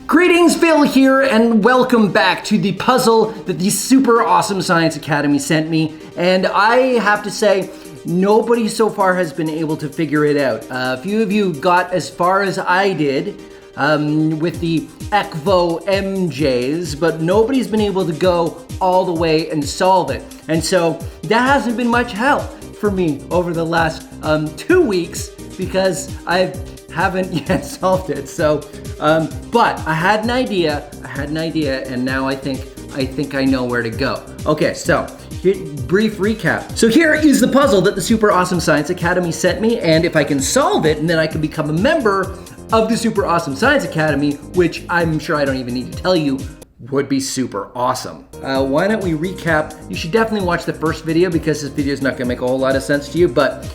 Greetings, Phil here, and welcome back to the puzzle that the Super Awesome Science Academy sent me. And I have to say, nobody so far has been able to figure it out. A few of you got as far as I did with the ECVO MJs, but nobody's been able to go all the way and solve it. And so that hasn't been much help for me over the last 2 weeks because I haven't yet solved it. So, but I had an idea, and now I think I know where to go. Okay, so brief recap. So here is the puzzle that the Super Awesome Science Academy sent me, and if I can solve it, and then I can become a member of the Super Awesome Science Academy, which I'm sure I don't even need to tell you, would be super awesome. Why don't we recap? You should definitely watch the first video because this video is not gonna make a whole lot of sense to you, but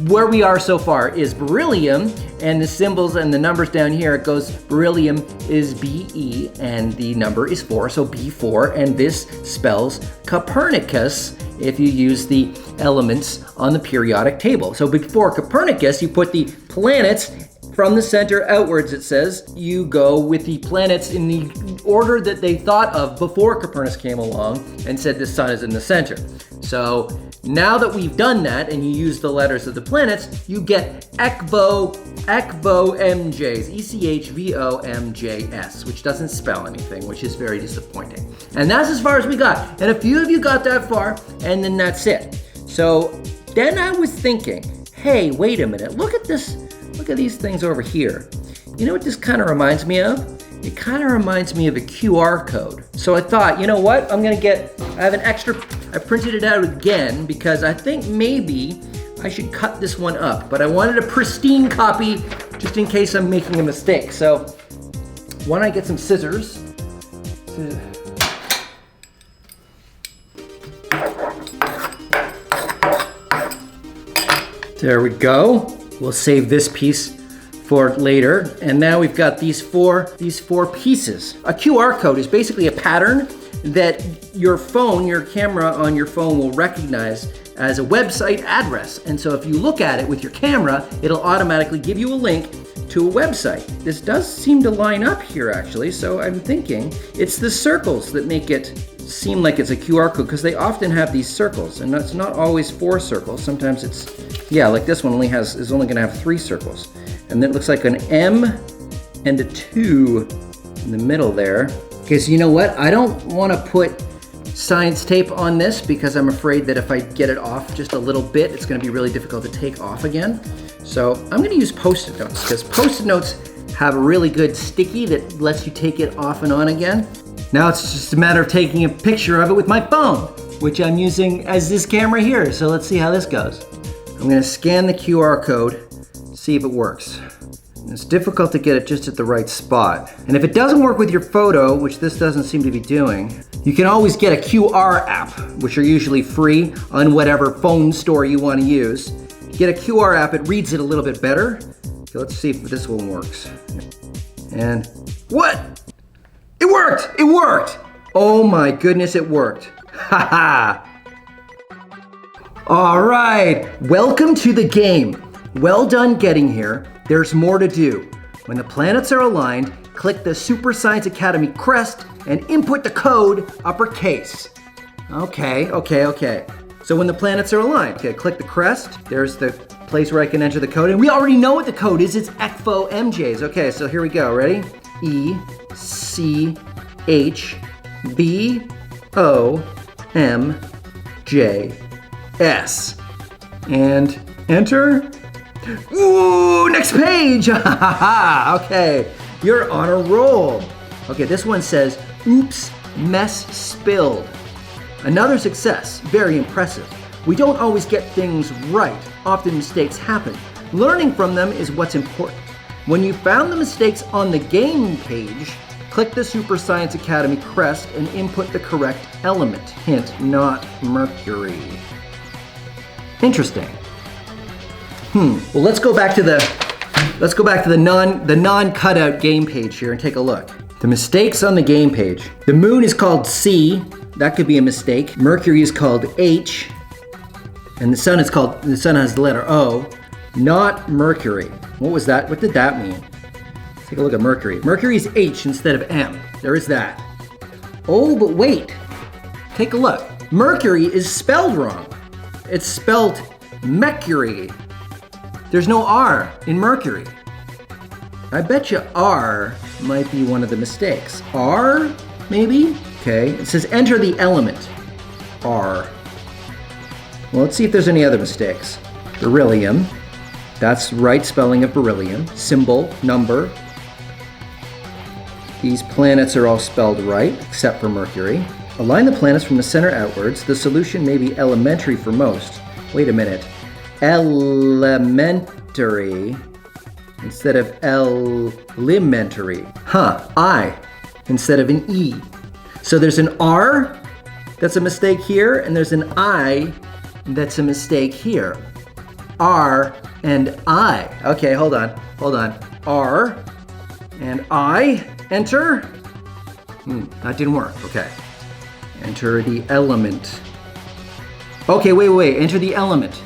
where we are so far is beryllium, and the symbols and the numbers down here, it goes beryllium is Be, and the number is 4, so B4, and this spells Copernicus if you use the elements on the periodic table. So before Copernicus, you put the planets from the center outwards, it says. You go with the planets in the order that they thought of before Copernicus came along and said the sun is in the center. So now that we've done that and you use the letters of the planets, you get ECVO MJs, ECHVO-MJS, which doesn't spell anything, which is very disappointing. And that's as far as we got. And a few of you got that far, and then that's it. So then I was thinking, hey, wait a minute, look at this. Look at these things over here. You know what this kind of reminds me of? It kind of reminds me of a QR code. So I thought, you know what? I have an extra, I printed it out again because I think maybe I should cut this one up, but I wanted a pristine copy just in case I'm making a mistake. So why don't I get some scissors? There we go. We'll save this piece for later. And now we've got these four pieces. A QR code is basically a pattern that your phone, your camera on your phone will recognize as a website address. And so if you look at it with your camera, it'll automatically give you a link to a website. This does seem to line up here actually, so I'm thinking it's the circles that make it seem like it's a QR code, because they often have these circles, and it's not always 4 circles. Sometimes it's, yeah, like this one is only gonna have 3 circles. And then it looks like an M and a 2 in the middle there. Okay, so you know what? I don't wanna put science tape on this because I'm afraid that if I get it off just a little bit, it's gonna be really difficult to take off again. So I'm gonna use Post-it notes, because Post-it notes have a really good sticky that lets you take it off and on again. Now it's just a matter of taking a picture of it with my phone, which I'm using as this camera here. So let's see how this goes. I'm gonna scan the QR code, see if it works. It's difficult to get it just at the right spot. And if it doesn't work with your photo, which this doesn't seem to be doing, you can always get a QR app, which are usually free on whatever phone store you want to use. Get a QR app, it reads it a little bit better. So let's see if this one works. And what? It worked! It worked! Oh my goodness, it worked. Haha! All right, welcome to the game. Well done getting here. There's more to do. When the planets are aligned, click the Super Science Academy crest and input the code uppercase. Okay. So when the planets are aligned, okay, click the crest. There's the place where I can enter the code. And we already know what the code is. It's ECVO MJs. Okay, so here we go. Ready? ECHVOMJS. And enter. Ooh, next page! Okay, you're on a roll. Okay, this one says, oops, mess spilled. Another success, very impressive. We don't always get things right. Often mistakes happen. Learning from them is what's important. When you found the mistakes on the game page, click the Super Science Academy crest and input the correct element. Hint, not mercury. Interesting. Well, let's go back to the non-cutout game page here and take a look. The mistakes on the game page. The moon is called C. That could be a mistake. Mercury is called H. And the sun has the letter O. Not Mercury. What was that? What did that mean? Let's take a look at Mercury. Mercury is H instead of M. There is that. Oh, but wait. Take a look. Mercury is spelled wrong. It's spelled Mercury. There's no R in Mercury. I bet you R might be one of the mistakes. R, maybe? Okay, it says enter the element. R. Well, let's see if there's any other mistakes. Beryllium. That's right spelling of beryllium. Symbol, number. These planets are all spelled right, except for Mercury. Align the planets from the center outwards. The solution may be elementary for most. Wait a minute. Elementary instead of elementary. Huh, I instead of an E. So there's an R that's a mistake here, and there's an I that's a mistake here. R and I. Okay, hold on. R and I. Enter. That didn't work. Okay. Enter the element. Okay, wait. Enter the element.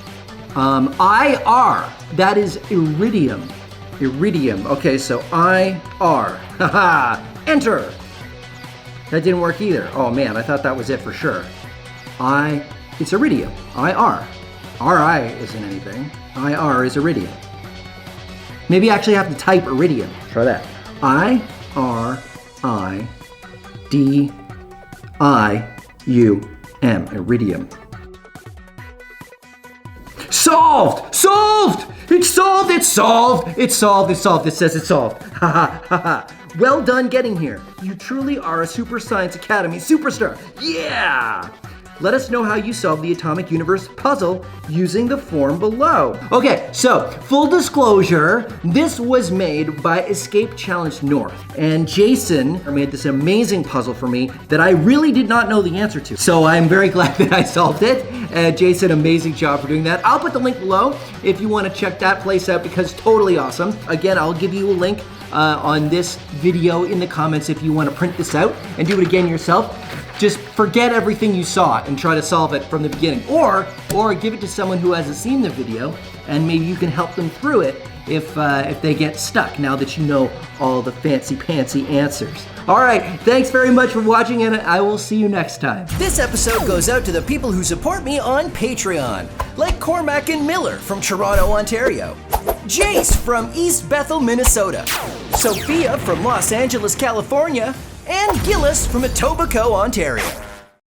IR. That is iridium. Iridium. Okay, so IR. Haha. Enter. That didn't work either. Oh man, I thought that was it for sure. It's iridium. IR. RI isn't anything. IR is iridium. Maybe I actually have to type iridium. Try that. IRIDIUM. Iridium. Solved! Solved! It's solved! It's solved! It's solved! It's solved! It says it's solved. Ha ha ha ha. Well done getting here. You truly are a Super Science Academy superstar. Yeah! Let us know how you solved the Atomic Universe puzzle using the form below. Okay, so full disclosure, this was made by Escape Challenge North. And Jason made this amazing puzzle for me that I really did not know the answer to. So I'm very glad that I solved it. Jason, amazing job for doing that. I'll put the link below if you want to check that place out because it's totally awesome. Again, I'll give you a link on this video in the comments if you want to print this out and do it again yourself. Just forget everything you saw and try to solve it from the beginning. Or give it to someone who hasn't seen the video and maybe you can help them through it if they get stuck now that you know all the fancy answers. All right, thanks very much for watching and I will see you next time. This episode goes out to the people who support me on Patreon, like Cormac and Miller from Toronto, Ontario, Jace from East Bethel, Minnesota, Sophia from Los Angeles, California, and Gillis from Etobicoke, Ontario.